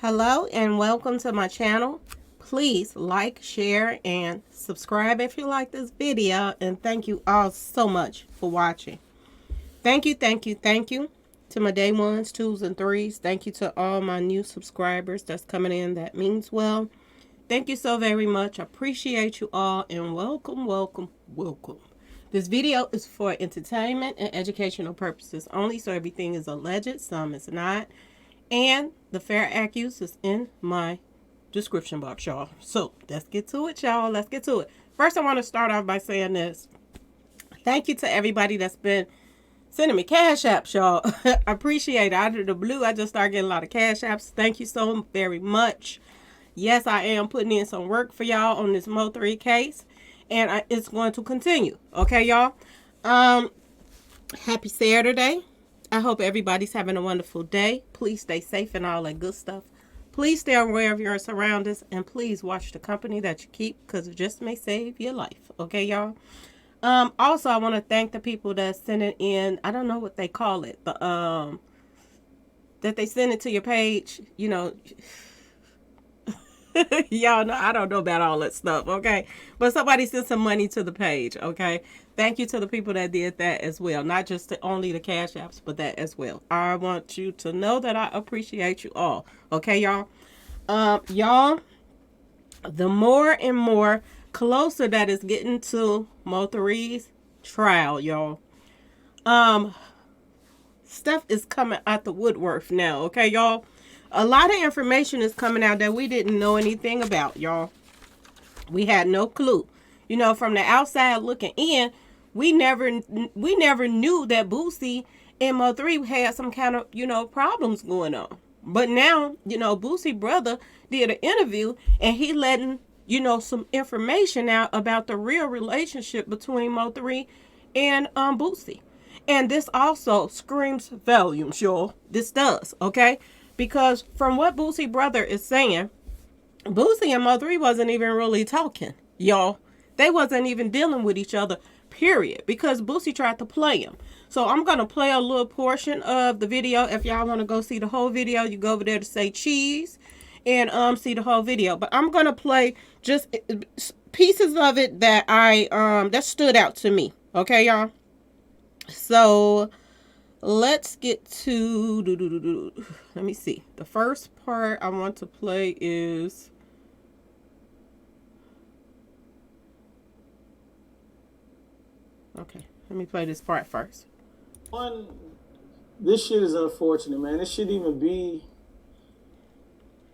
Hello and welcome to my channel. Please like, share, and subscribe if you like this video. And thank you all so much for watching. Thank you to my day ones, twos, and threes. Thank you to all my new subscribers that's coming in. That means well. Thank you so very much. I appreciate you all and welcome. This video is for entertainment and educational purposes only, so everything is alleged, some is not. And the fair accuse is in my description box, y'all. So let's get to it, y'all. Let's get to it. First, I want to start off by saying this. Thank you to everybody that's been sending me cash apps, y'all. I appreciate it. Out of the blue, I just started getting a lot of cash apps. Thank you so very much. Yes, I am putting in some work for y'all on this Mo3 case. And it's going to continue. Okay, y'all? Happy Saturday. I hope everybody's having a wonderful day. Please stay safe and all that good stuff. Please stay aware of your surroundings. And please watch the company that you keep, because it just may save your life. Okay, y'all? Also, I want to thank the people that sent it in. I don't know what they call it. That they send it to your page. You know, y'all know I don't know about all that stuff, okay? But somebody sent some money to the page, okay? Thank you to the people that did that as well. Not just only the cash apps, but that as well. I want you to know that I appreciate you all, okay, y'all? Y'all, the more and more closer that is getting to Mo3's trial, y'all. Stuff is coming out the woodwork now, okay, y'all? A lot of information is coming out that we didn't know anything about, y'all. We had no clue. You know, from the outside looking in, we never knew that Boosie and Mo3 had some kind of, you know, problems going on. But now, you know, Boosie brother did an interview and he letting, you know, some information out about the real relationship between Mo3 and Boosie. And this also screams volumes, y'all. This does, okay? Because from what Boosie brother is saying, Boosie and Mo3 wasn't even really talking, y'all. They wasn't even dealing with each other, period. Because Boosie tried to play him. So I'm going to play a little portion of the video. If y'all want to go see the whole video, you go over there to say cheese and see the whole video. But I'm going to play just pieces of it that that stood out to me. Okay, y'all? So let's get to, let me see. The first part I want to play is, okay, let me play this part first. This shit is unfortunate, man. It shouldn't even be,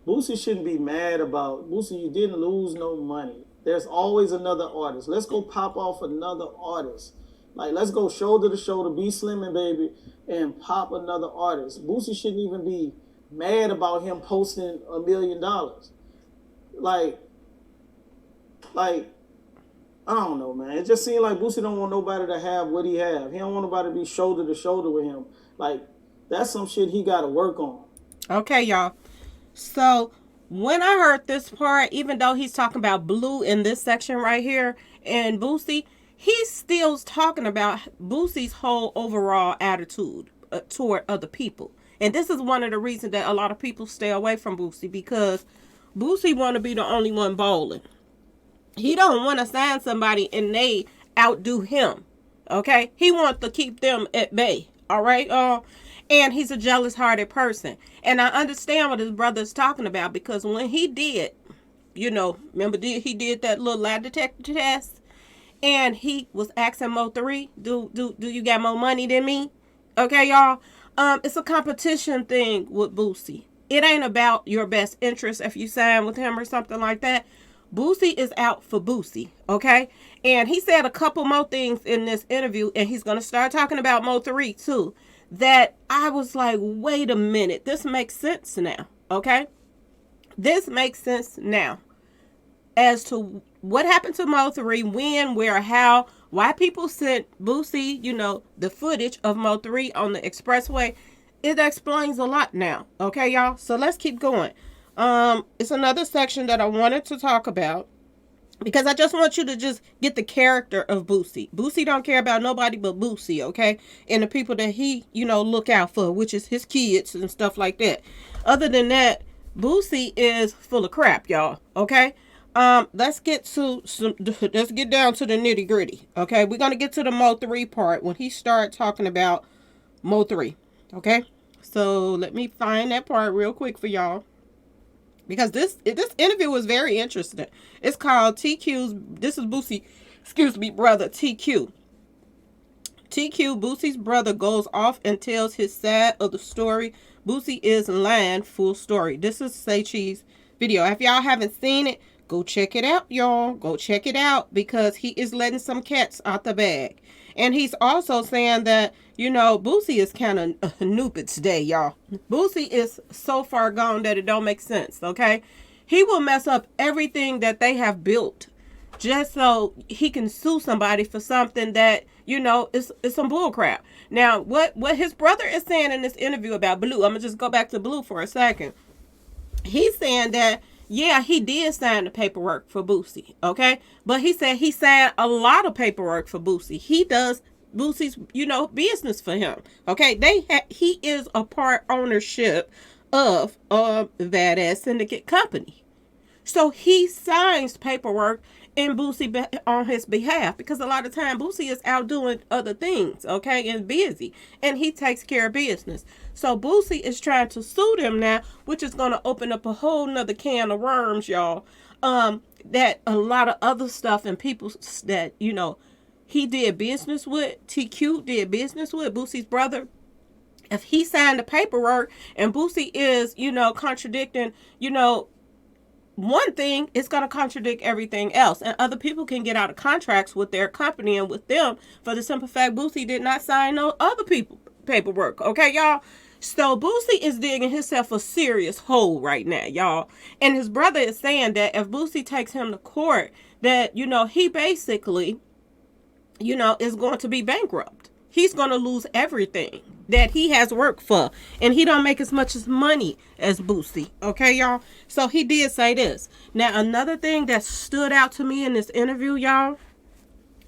Boosie shouldn't be mad about, Boosie, you didn't lose no money. There's always another artist. Let's go pop off another artist. Like, let's go shoulder to shoulder, be Slim and Baby, and pop another artist. Boosie shouldn't even be mad about him posting $1 million. Like, I don't know, man. It just seemed like Boosie don't want nobody to have what he have. He don't want nobody to be shoulder to shoulder with him. Like, that's some shit he got to work on. Okay, y'all. So when I heard this part, even though he's talking about Blue in this section right here and Boosie, he's still talking about Boosie's whole overall attitude toward other people. And this is one of the reasons that a lot of people stay away from Boosie, because Boosie want to be the only one bowling. He don't want to sign somebody and they outdo him. Okay? He wants to keep them at bay. All right? And he's a jealous-hearted person. And I understand what his brother is talking about, because when he did, you know, remember he did that little lie detector test? And he was asking Mo3, do you got more money than me? Okay, y'all? It's a competition thing with Boosie. It ain't about your best interest if you sign with him or something like that. Boosie is out for Boosie, okay? And he said a couple more things in this interview, and he's going to start talking about Mo3 too, that I was like, wait a minute. This makes sense now, okay? This makes sense now as to what happened to Mo3, when, where, how, why people sent Boosie, you know, the footage of Mo3 on the expressway. It explains a lot now. Okay, y'all? So let's keep going. It's another section that I wanted to talk about, because I just want you to just get the character of Boosie. Boosie don't care about nobody but Boosie, okay? And the people that he, you know, look out for, which is his kids and stuff like that. Other than that, Boosie is full of crap, y'all. Okay. Let's get to some. Let's get down to the nitty gritty. Okay, we're gonna get to the Mo3 part when he started talking about Mo3. Okay, so let me find that part real quick for y'all because this interview was very interesting. It's called TQ's. This is Boosie. Excuse me, brother TQ. TQ, Boosie's brother, goes off and tells his side of the story. Boosie is lying, full story. This is Say Cheese video. If y'all haven't seen it, go check it out, y'all. Go check it out because he is letting some cats out the bag. And he's also saying that, Boosie is kind of noopid today, y'all. Boosie is so far gone that it don't make sense, okay? He will mess up everything that they have built just so he can sue somebody for something that is some bull crap. Now, what his brother is saying in this interview about Blue, I'm gonna just go back to Blue for a second. He's saying that yeah, he did sign the paperwork for Boosie, okay, but he said he signed a lot of paperwork for Boosie. He does Boosie's business for him, okay. He is a part ownership of that ass syndicate company. So he signs paperwork in Boosie on his behalf because a lot of time Boosie is out doing other things, okay, and busy, and he takes care of business. So Boosie is trying to sue them now, which is going to open up a whole nother can of worms, y'all. That a lot of other stuff and people that he did business with, TQ did business with Boosie's brother. If he signed the paperwork and Boosie is contradicting one thing, it's going to contradict everything else. And other people can get out of contracts with their company and with them for the simple fact Boosie did not sign no other people paperwork. Okay, y'all? So Boosie is digging himself a serious hole right now, y'all. And his brother is saying that if Boosie takes him to court, that, he basically, is going to be bankrupt. He's going to lose everything that he has worked for, and he don't make as much as money as Boosie. Okay, y'all? So he did say this. Now, another thing that stood out to me in this interview, y'all,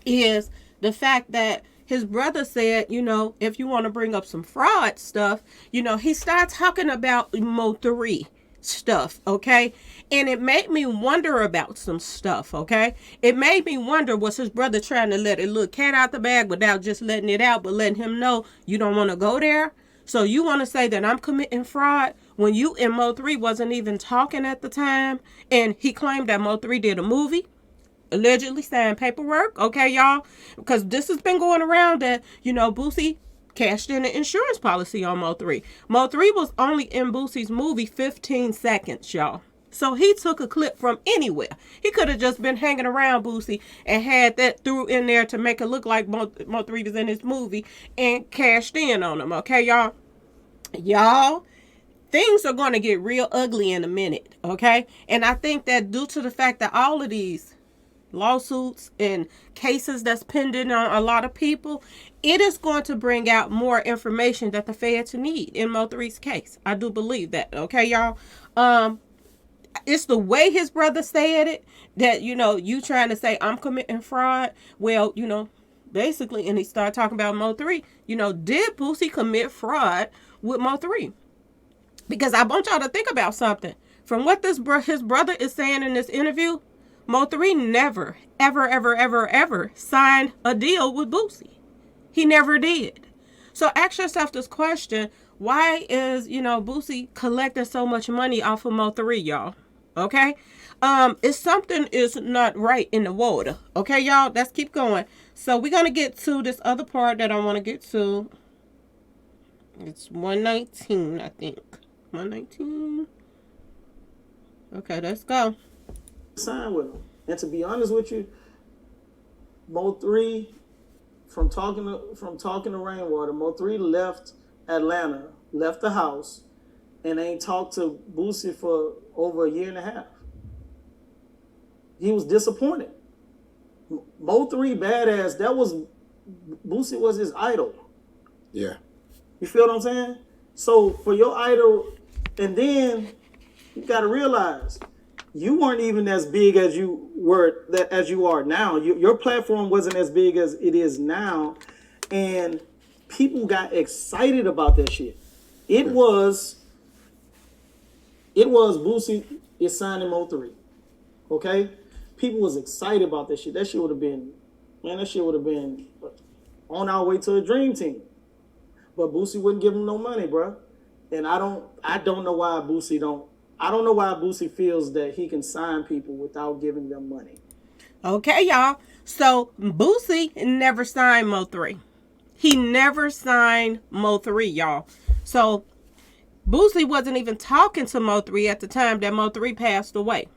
is the fact that his brother said, if you want to bring up some fraud stuff, he started talking about Mo3 stuff, okay? And it made me wonder about some stuff, okay? It made me wonder, was his brother trying to let a little cat out the bag without just letting it out, but letting him know you don't want to go there? So you want to say that I'm committing fraud when you and Mo3 wasn't even talking at the time, and he claimed that Mo3 did a movie? Allegedly signed paperwork, okay, y'all? Because this has been going around that, Boosie cashed in an insurance policy on Mo3. Mo3 was only in Boosie's movie 15 seconds, y'all. So he took a clip from anywhere. He could have just been hanging around Boosie and had that threw in there to make it look like Mo3 was in his movie and cashed in on him, okay, y'all? Y'all, things are going to get real ugly in a minute, okay? And I think that due to the fact that all of these lawsuits and cases that's pending on a lot of people, it is going to bring out more information that the feds need in Mo3's case. I do believe that, okay, y'all? It's the way his brother said it that, you trying to say I'm committing fraud. Well, basically, and he started talking about Mo3, did Boosie commit fraud with Mo3? Because I want y'all to think about something. From what his brother is saying in this interview, Mo3 never, ever, ever, ever, ever signed a deal with Boosie. He never did. So ask yourself this question: why is Boosie collecting so much money off of Mo3, y'all? Okay, if something is not right in the water, okay, y'all. Let's keep going. So we're gonna get to this other part that I want to get to. It's 119, I think. 119. Okay, let's go. Sign with him. And to be honest with you, Mo3, from talking to Rainwater, Mo3 left Atlanta, left the house, and ain't talked to Boosie for over a year and a half. He was disappointed. Mo3 badass, Boosie was his idol. Yeah. You feel what I'm saying? So for your idol, and then you gotta realize you weren't even as big as you are now. Your platform wasn't as big as it is now, and people got excited about that shit. It was It was Boosie is signing Mo3. Okay? People was excited about that shit. That shit would have been, man, that shit would have been on our way to a dream team. But Boosie wouldn't give him no money, bro. And I don't know why Boosie don't. I don't know why Boosie feels that he can sign people without giving them money. Okay, y'all. So Boosie never signed Mo3. He never signed Mo3, y'all. So Boosie wasn't even talking to Mo3 at the time that Mo3 passed away.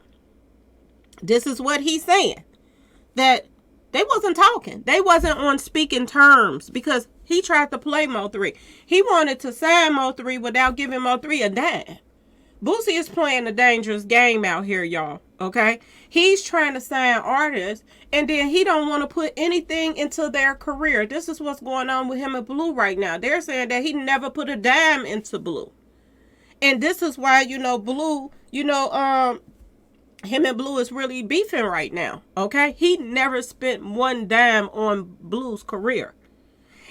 This is what he's saying. That they wasn't talking. They wasn't on speaking terms because he tried to play Mo3. He wanted to sign Mo3 without giving Mo3 a dime. Boosie is playing a dangerous game out here, y'all. Okay? He's trying to sign artists, and then he don't want to put anything into their career. This is what's going on with him and Blue right now. They're saying that he never put a dime into Blue. And this is why, Blue, him and Blue is really beefing right now. Okay? He never spent one dime on Blue's career.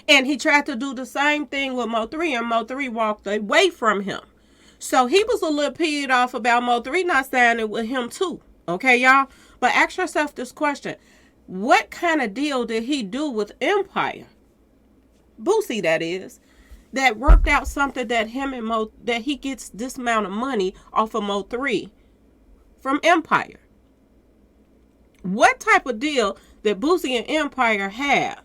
And he tried to do the same thing with Mo3, and Mo3 walked away from him. So he was a little peed off about Mo3 not signing with him too. Okay, y'all? But ask yourself this question. What kind of deal did he do with Empire? Boosie, that is. That worked out something that that he gets this amount of money off of Mo3 from Empire. What type of deal did Boosie and Empire have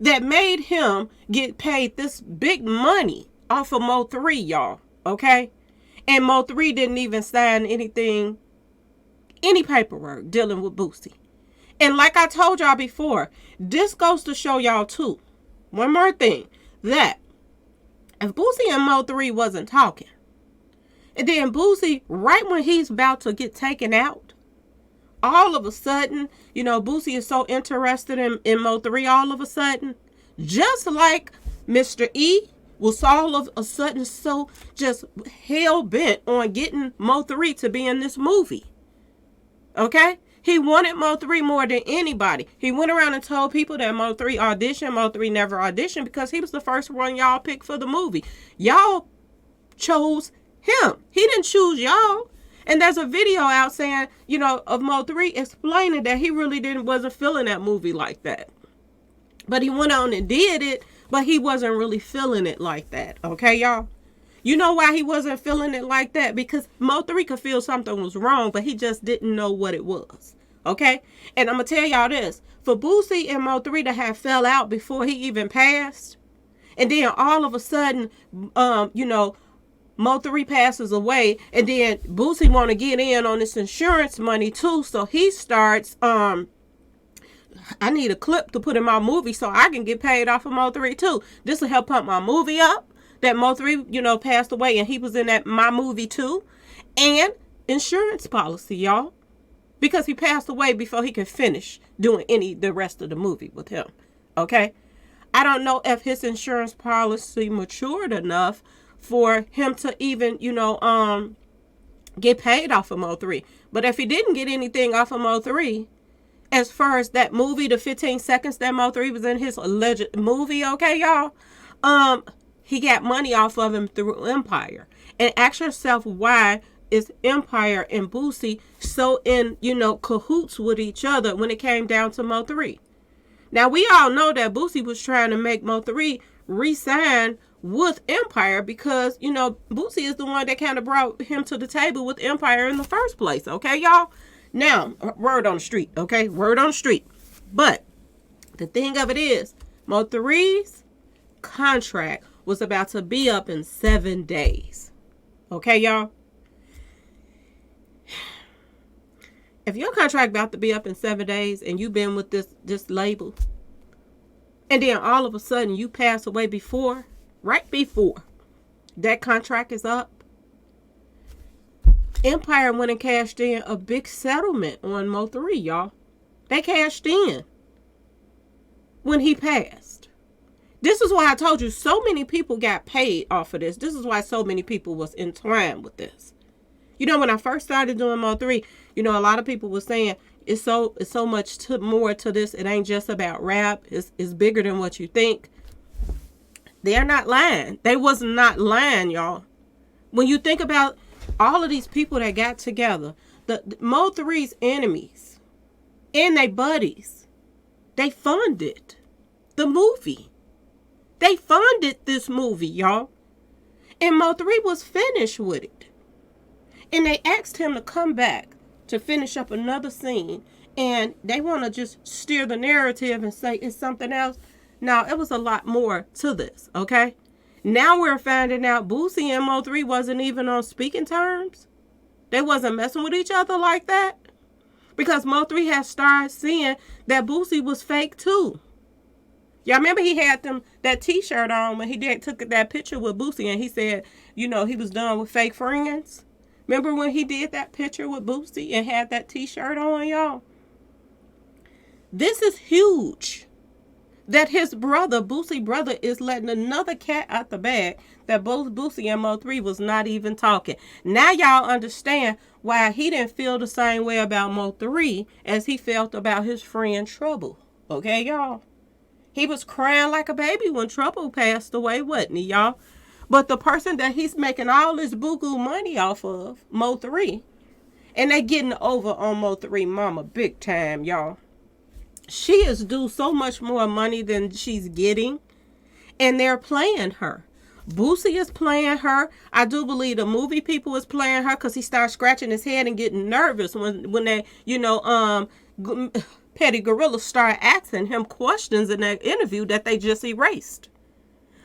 that made him get paid this big money off of Mo3, y'all? Okay? And Mo3 didn't even sign anything, any paperwork dealing with Boosie. And like I told y'all before, this goes to show y'all too. One more thing. That if Boosie and Mo3 wasn't talking, and then Boosie, right when he's about to get taken out, all of a sudden, Boosie is so interested in Mo3 all of a sudden, just like Mr. E was all of a sudden so just hell-bent on getting Mo3 to be in this movie. Okay? He wanted Mo3 more than anybody. He went around and told people that Mo3 auditioned. Mo3 never auditioned because he was the first one y'all picked for the movie. Y'all chose him. He didn't choose y'all. And there's a video out saying, of Mo3 explaining that he really wasn't feeling that movie like that. But he went on and did it, but he wasn't really feeling it like that. Okay, y'all? You know why he wasn't feeling it like that? Because Mo3 could feel something was wrong, but he just didn't know what it was. Okay? And I'm going to tell y'all this. For Boosie and Mo3 to have fell out before he even passed, and then all of a sudden, Mo3 passes away, and then Boosie want to get in on this insurance money too, so he starts, I need a clip to put in my movie so I can get paid off of Mo3 too. This will help pump my movie up. That Mo3, passed away and he was in my movie too. And insurance policy, y'all. Because he passed away before he could finish doing the rest of the movie with him. Okay? I don't know if his insurance policy matured enough for him to even, get paid off of Mo3. But if he didn't get anything off of Mo3, as far as that movie, the 15 seconds that Mo3 was in his alleged movie, okay, y'all? He got money off of him through Empire. And ask yourself, why is Empire and Boosie so in, cahoots with each other when it came down to Mo3? Now, we all know that Boosie was trying to make Mo3 re-sign with Empire because, Boosie is the one that kind of brought him to the table with Empire in the first place. Okay, y'all? Now, word on the street, okay? Word on the street. But the thing of it is, Mo3's contract was about to be up in 7 days. Okay, y'all? If your contract about to be up in 7 days and you've been with this label, and then all of a sudden you pass away right before that contract is up, Empire went and cashed in a big settlement on Mo3, y'all. They cashed in when he passed. This is why I told you so many people got paid off of this. This is why so many people was entwined with this. When I first started doing Mo3, a lot of people were saying it's so much more to this. It ain't just about rap. It's bigger than what you think. They're not lying. They was not lying, y'all. When you think about all of these people that got together, the Mo3's enemies and they buddies, they funded the movie. They funded this movie, y'all. And Mo3 was finished with it. And they asked him to come back to finish up another scene. And they want to just steer the narrative and say it's something else. Now, it was a lot more to this, okay? Now we're finding out Boosie and Mo3 wasn't even on speaking terms. They wasn't messing with each other like that. Because Mo3 had started seeing that Boosie was fake too. Y'all remember he had that t-shirt on when he took that picture with Boosie and he said, he was done with fake friends? Remember when he did that picture with Boosie and had that t-shirt on, y'all? This is huge. That his brother, Boosie brother, is letting another cat out the bag that both Boosie and Mo3 was not even talking. Now y'all understand why he didn't feel the same way about Mo3 as he felt about his friend Trouble. Okay, y'all? He was crying like a baby when Trouble passed away, wasn't he, y'all? But the person that he's making all this buku money off of, Mo3, and they getting over on Mo3 mama big time, y'all. She is due so much more money than she's getting, and they're playing her. Boosie is playing her. I do believe the movie people is playing her because he starts scratching his head and getting nervous when they, Petty Gorilla start asking him questions in that interview that they just erased.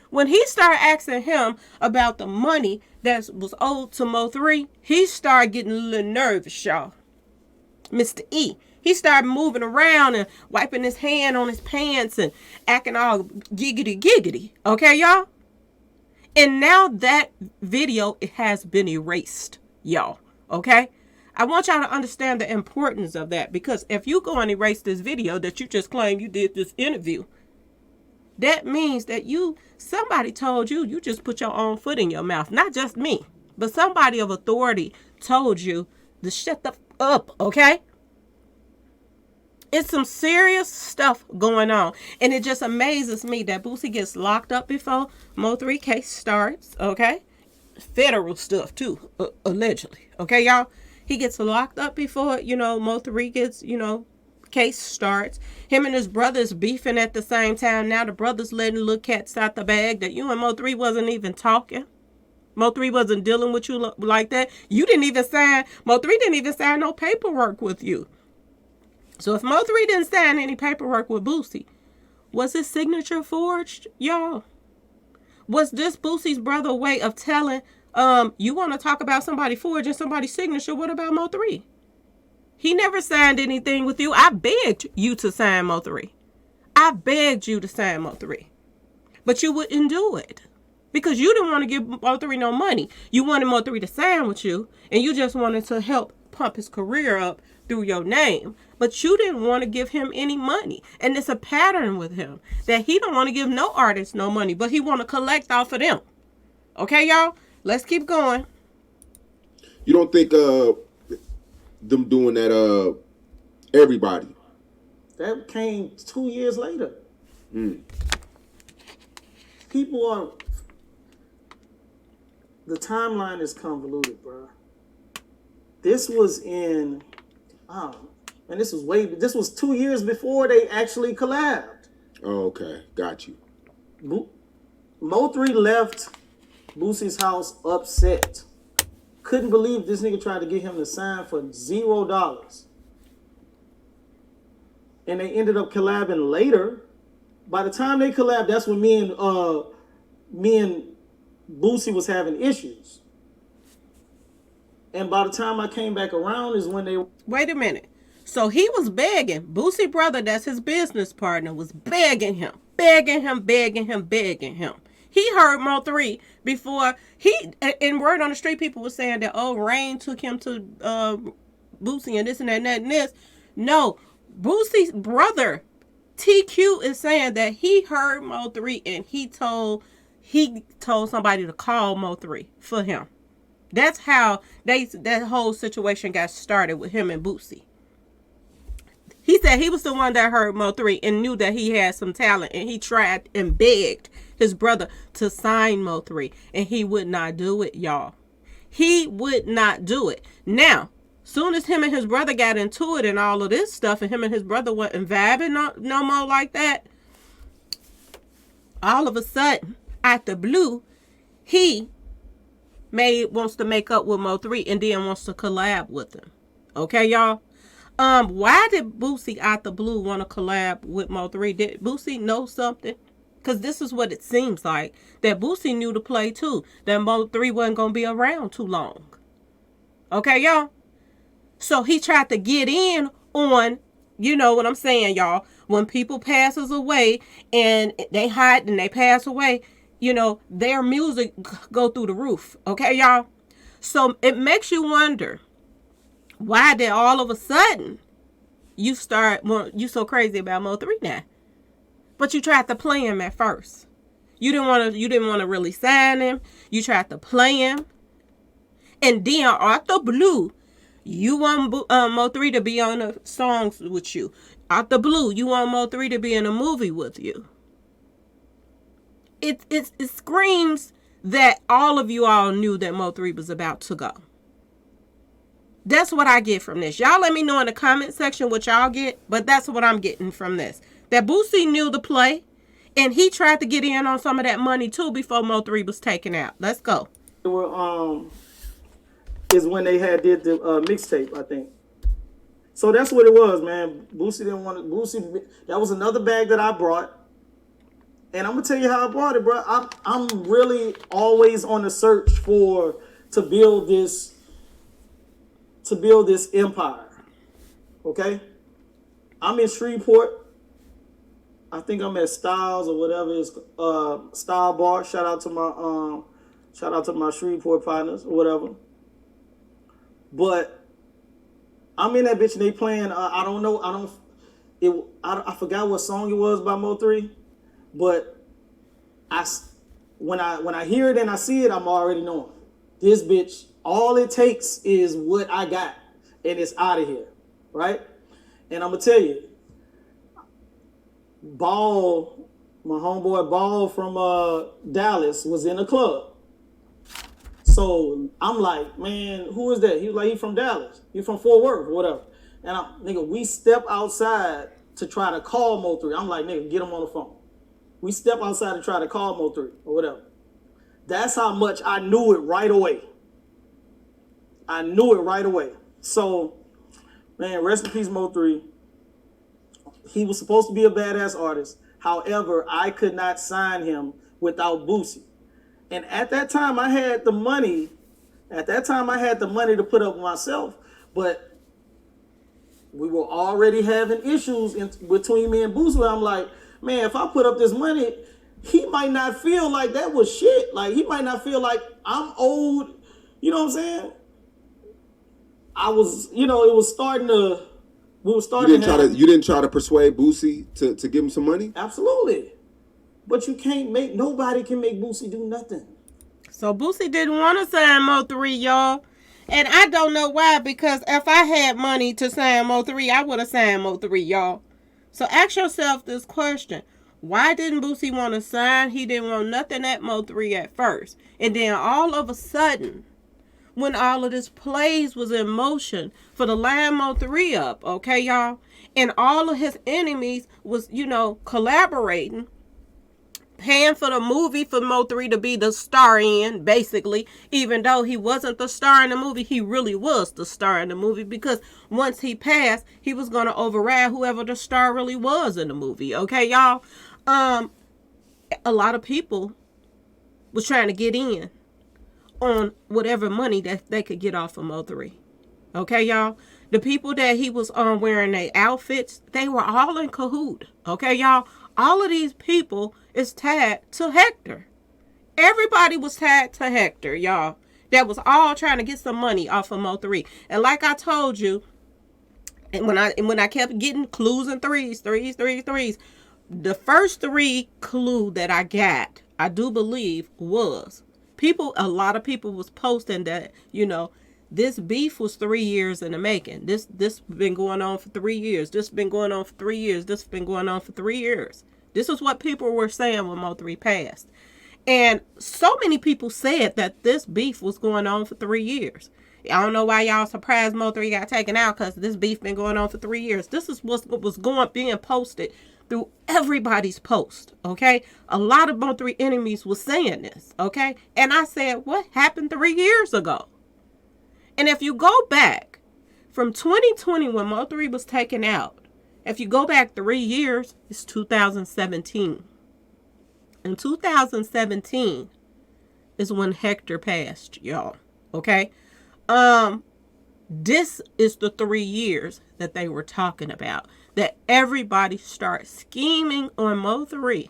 When he started asking him about the money that was owed to Mo3, he started getting a little nervous, y'all. Mr. E. He started moving around and wiping his hand on his pants and acting all giggity. Okay, y'all? And now that video, it has been erased, y'all. Okay? I want y'all to understand the importance of that, because if you go and erase this video that you just claim you did this interview, that means that somebody told you just put your own foot in your mouth. Not just me, but somebody of authority told you to shut the up, okay? It's some serious stuff going on. And it just amazes me that Boosie gets locked up before Mo3 case starts, okay? Federal stuff too, allegedly. Okay, y'all? He gets locked up before, Mo3 gets, case starts. Him and his brothers beefing at the same time. Now the brothers letting little cats out the bag that you and Mo3 wasn't even talking. Mo3 wasn't dealing with you like that. Mo3 didn't even sign no paperwork with you. So if Mo3 didn't sign any paperwork with Boosie, was his signature forged, y'all? Was this Boosie's brother way of telling, you want to talk about somebody forging somebody's signature? What about Mo3? He never signed anything with you. I begged you to sign Mo3. I begged you to sign Mo3. But you wouldn't do it. Because you didn't want to give Mo3 no money. You wanted Mo3 to sign with you. And you just wanted to help pump his career up through your name. But you didn't want to give him any money. And it's a pattern with him. That he don't want to give no artist no money. But he want to collect off of them. Okay, y'all? Let's keep going. You don't think them doing that, everybody? That came 2 years later. People are... The timeline is convoluted, bro. This was in... and this was 2 years before they actually collabed. Oh, okay. Got you. Mo3 left Boosie's house upset. Couldn't believe this nigga tried to get him to sign for $0. And they ended up collabing later. By the time they collabed, that's when me and Boosie was having issues. And by the time I came back around is when they... Wait a minute. So he was begging. Boosie brother, that's his business partner, was begging him. He heard Mo3 before in word on the street, people were saying that, Rain took him to Boosie and this and that and that and this. No, Boosie's brother, TQ, is saying that he heard Mo3 and he told somebody to call Mo3 for him. That's how that whole situation got started with him and Boosie. He said he was the one that heard Mo3 and knew that he had some talent, and he tried and begged his brother to sign Mo3, and he would not do it, y'all. He would not do it. Now, soon as him and his brother got into it and all of this stuff, and him and his brother wasn't vibing no more like that, all of a sudden, out the blue, he wants to make up with Mo3 and then wants to collab with him. Okay, y'all? Why did Boosie out the blue want to collab with Mo3? Did Boosie know something? Because this is what it seems like. That Boosie knew to play too. That Mo3 wasn't going to be around too long. Okay, y'all? So he tried to get in on, you know what I'm saying, y'all? When people passes away and they hide and they pass away, you know, their music go through the roof. Okay, y'all? So it makes you wonder, why did all of a sudden you so crazy about Mo3 now? But you tried to play him at first. You didn't want to really sign him. You tried to play him. And then out the blue, you want Mo3 to be on the songs with you. Out the blue, you want Mo3 to be in a movie with you. It screams that all of you all knew that Mo3 was about to go. That's what I get from this. Y'all let me know in the comment section what y'all get, but that's what I'm getting from this. That Boosie knew the play, and he tried to get in on some of that money too before Mo3 was taken out. Let's go. They were, is when they did the mixtape, I think. So that's what it was, man. Boosie didn't want to. Boosie, that was another bag that I brought. And I'm gonna tell you how I brought it, bro. I'm really always on the search to build this empire. Okay, I'm in Shreveport. I think I'm at Styles or whatever it's Style Bar. Shout out to my Shreveport partners or whatever. But I'm in that bitch and they playing. I don't know. I forgot what song it was by Mo3. But when I hear it and I see it, I'm already knowing this bitch. All it takes is what I got, and it's out of here, right? And I'm gonna tell you, Ball, my homeboy Ball from Dallas, was in a club. So I'm like, man, who is that? He was like, he from Dallas. He from Fort Worth or whatever. And we step outside to try to call Mo3. I'm like, nigga, get him on the phone. We step outside to try to call Mo3 or whatever. That's how much I knew it right away. I knew it right away. So, man, rest in peace, Mo3. He was supposed to be a badass artist. However, I could not sign him without Boosie. And at that time, I had the money. At that time, I had the money to put up myself. But we were already having issues between me and Boosie. I'm like, man, if I put up this money, he might not feel like that was shit. Like, he might not feel like I'm old. You know what I'm saying? I was, it was starting to, we were starting You didn't try to persuade Boosie to give him some money? Absolutely. But nobody can make Boosie do nothing. So Boosie didn't want to sign Mo3, y'all. And I don't know why, because if I had money to sign Mo3, I would have signed Mo3, y'all. So ask yourself this question. Why didn't Boosie want to sign? He didn't want nothing at Mo3 at first. And then all of a sudden, when all of this plays was in motion for the line Mo3 up, okay, y'all? And all of his enemies was, collaborating, paying for the movie for Mo3 to be the star in, basically. Even though he wasn't the star in the movie, he really was the star in the movie, because once he passed, he was going to override whoever the star really was in the movie. Okay, y'all? A lot of people was trying to get in on whatever money that they could get off of Mo3. Okay, y'all? The people that he was wearing their outfits, they were all in cahoot. Okay, y'all? All of these people is tied to Hector. Everybody was tied to Hector, y'all. That was all trying to get some money off of Mo3. And like I told you, and when I kept getting clues and threes, the first 3 clue that I got, I do believe, was a lot of people was posting that, this beef was 3 years in the making. This been going on for 3 years. This been going on for 3 years. This been going on for 3 years. This is what people were saying when Mo3 passed. And so many people said that this beef was going on for 3 years. I don't know why y'all surprised Mo3 got taken out, because this beef been going on for 3 years. This is what was being posted through everybody's post, okay? A lot of Mo3 enemies was saying this, okay? And I said, what happened 3 years ago? And if you go back from 2020 when Mo3 was taken out, if you go back 3 years, it's 2017. In 2017 is when Hector passed, y'all, okay? This is the 3 years that they were talking about, that everybody started scheming on Mo3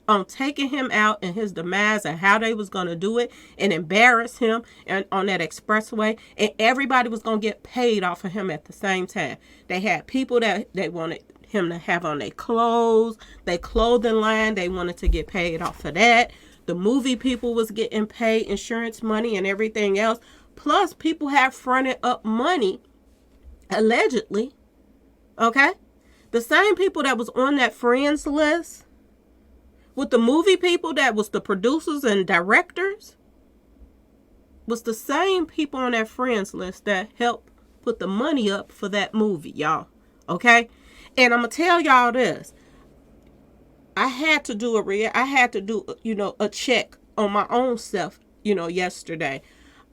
on taking him out and his demise and how they was going to do it and embarrass him and on that expressway, and everybody was going to get paid off of him at the same time. They had people that they wanted him to have on their clothes, their clothing line, they wanted to get paid off of that. The movie people was getting paid insurance money and everything else. Plus, people had fronted up money, allegedly, okay? The same people that was on that friends list with the movie people that was the producers and directors was the same people on that friends list that helped put the money up for that movie, y'all, okay? And I'm going to tell y'all this. I had to do a check on my own self, yesterday.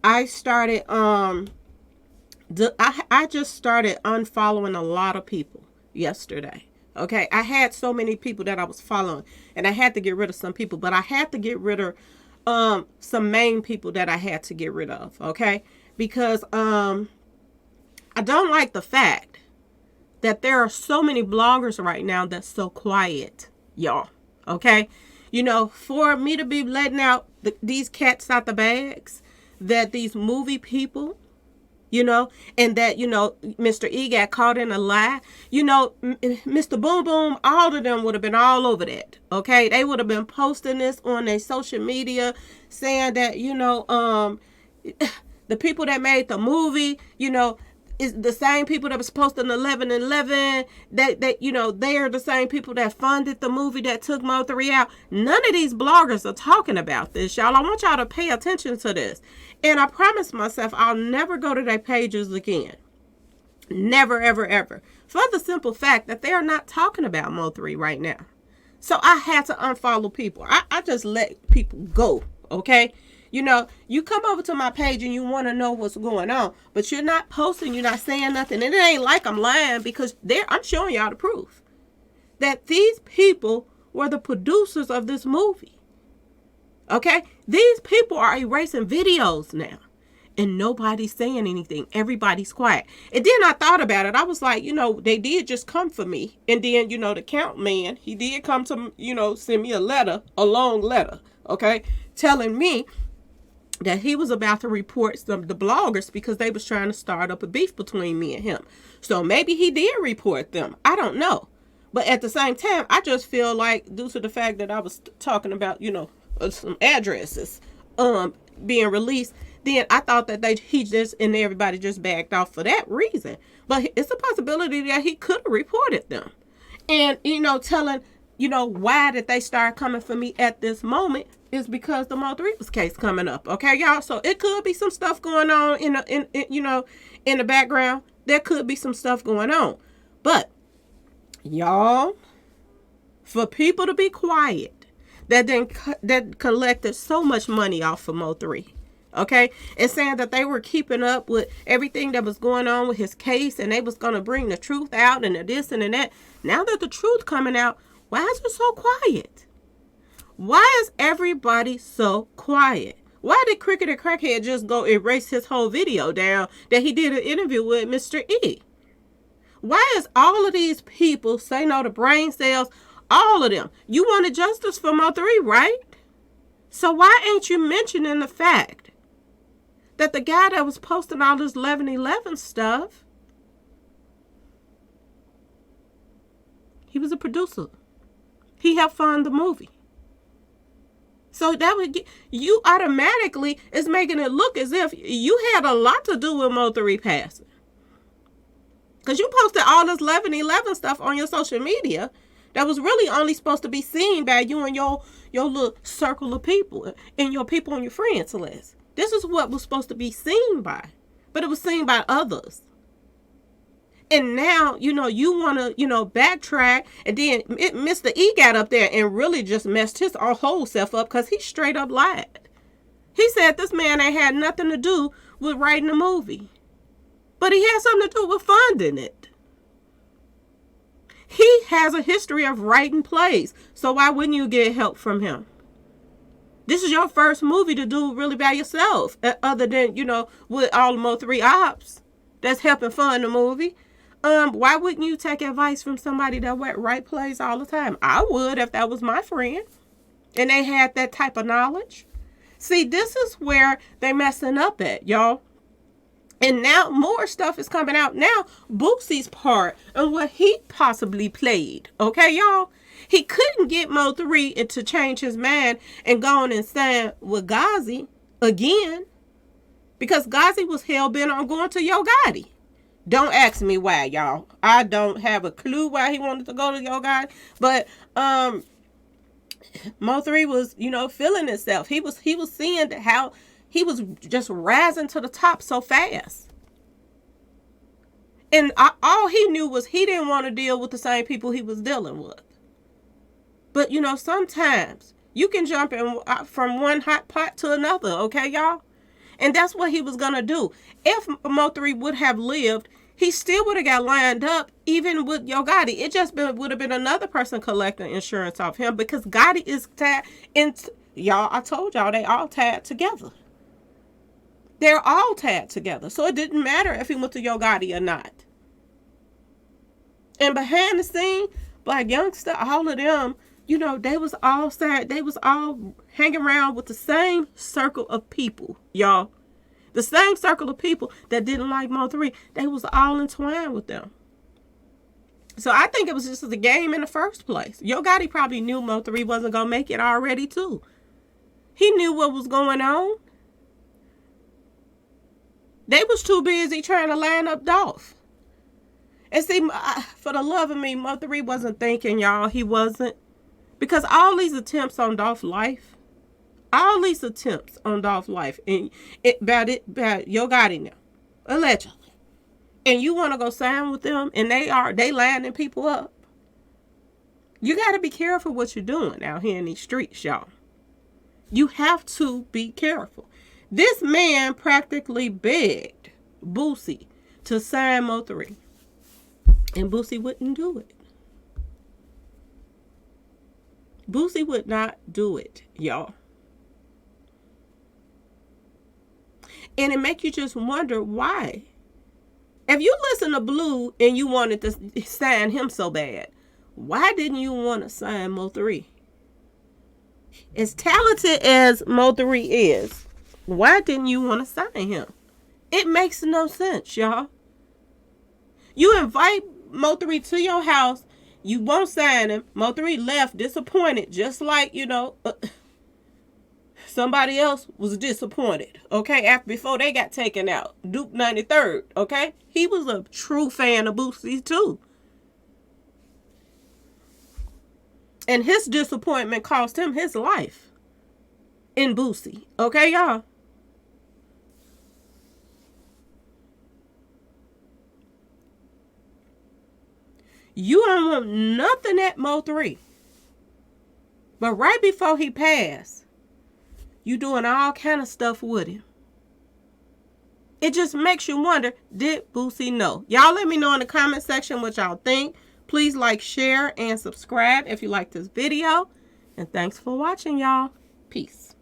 I started I just started unfollowing a lot of people yesterday. Okay, I had so many people that I was following, and I had to get rid of some people, but I had to get rid of some main people that I had to get rid of, okay? Because I don't like the fact that there are so many bloggers right now that's so quiet, y'all, okay? For me to be letting out these cats out the bags, that these movie people, and that, Mr. E got caught in a lie, Mr. Boom Boom, all of them would have been all over that, okay? They would have been posting this on their social media saying that, the people that made the movie, is the same people that was posting 11/11, that they are the same people that funded the movie that took Mo3 out. None of these bloggers are talking about this, y'all. I want y'all to pay attention to this. And I promise myself I'll never go to their pages again. Never, ever, ever. For the simple fact that they are not talking about Mo3 right now. So I had to unfollow people. I just let people go, okay? You come over to my page and you want to know what's going on, but you're not posting, you're not saying nothing. And it ain't like I'm lying, because I'm showing y'all the proof that these people were the producers of this movie. Okay? These people are erasing videos now, and nobody's saying anything. Everybody's quiet. And then I thought about it. I was like, they did just come for me. And then, the count man, he did come to, send me a long letter, okay, telling me that he was about to report the bloggers because they was trying to start up a beef between me and him. So maybe he did report them. I don't know. But at the same time, I just feel like, due to the fact that I was talking about, some addresses being released, then I thought that he just and everybody just backed off for that reason. But it's a possibility that he could have reported them. And, telling, why did they start coming for me at this moment is because the Mo3 case coming up. Okay, y'all? So it could be some stuff going on in the background. There could be some stuff going on. But, y'all, for people to be quiet, that collected so much money off of Mo3, okay, and saying that they were keeping up with everything that was going on with his case, and they was going to bring the truth out and this and that. Now that the truth coming out, why is it so quiet? Why is everybody so quiet? Why did Cricket and Crackhead just go erase his whole video down that he did an interview with Mr. E? Why is all of these people, say no to brain cells, all of them, you wanted justice for Mo3, right? So why ain't you mentioning the fact that the guy that was posting all this 11/11 stuff, he was a producer. He helped fund the movie. So that would get you automatically is making it look as if you had a lot to do with Mo3 passing. Because you posted all this 11/11 stuff on your social media that was really only supposed to be seen by you and your little circle of people and your people on your friends list. This is what was supposed to be seen by, but it was seen by others. And now, you want to, backtrack. And then Mr. E got up there and really just messed his whole self up because he straight up lied. He said this man ain't had nothing to do with writing the movie. But he had something to do with funding it. He has a history of writing plays. So why wouldn't you get help from him? This is your first movie to do really by yourself. Other than, with all the Mo3 ops that's helping fund the movie. Why wouldn't you take advice from somebody that write plays all the time? I would if that was my friend. And they had that type of knowledge. See, this is where they messing up at, y'all. And now more stuff is coming out. Now, Boosie's part and what he possibly played. Okay, y'all? He couldn't get Mo3 to change his mind and go on and stand with Ghazi again. Because Ghazi was hell-bent on going to Yo Gotti. Don't ask me why, y'all. I don't have a clue why he wanted to go to Yo Gotti. But Mo3 was, feeling himself. He was seeing how he was just rising to the top so fast. And all he knew was he didn't want to deal with the same people he was dealing with. But, sometimes you can jump in from one hot pot to another, okay, y'all? And that's what he was going to do. If Mo3 would have lived, he still would have got lined up even with Yo Gotti. It just would have been another person collecting insurance off him because Gotti is tied into... Y'all, I told y'all they all tied together. They're all tied together. So it didn't matter if he went to Yo Gotti or not. And behind the scene, Black Youngster, all of them, they was all sad. They was all hanging around with the same circle of people, y'all. The same circle of people that didn't like Mo3. They was all entwined with them. So I think it was just a game in the first place. Yo Gotti probably knew Mo3 wasn't going to make it already, too. He knew what was going on. They was too busy trying to line up Dolph. And see, for the love of me, Mo3 wasn't thinking, y'all. He wasn't. Because all these attempts on Dolph's life, and about Yo Gotti now, allegedly, and you want to go sign with them, and they lining people up. You got to be careful what you're doing out here in these streets, y'all. You have to be careful. This man practically begged Boosie to sign Mo3. And Boosie wouldn't do it. Boosie would not do it, y'all. And it make you just wonder why. If you listen to Blue and you wanted to sign him so bad, why didn't you want to sign Mo3? As talented as Mo3 is, why didn't you want to sign him? It makes no sense, y'all. You invite Mo3 to your house, you won't sign him. Mo3 left disappointed, just like, somebody else was disappointed, okay, before they got taken out. Duke 93rd, okay? He was a true fan of Boosie, too. And his disappointment cost him his life in Boosie, okay, y'all? You don't want nothing at Mo3. But right before he passed, you doing all kind of stuff with him. It just makes you wonder, did Boosie know? Y'all let me know in the comment section what y'all think. Please like, share, and subscribe if you like this video. And thanks for watching, y'all. Peace.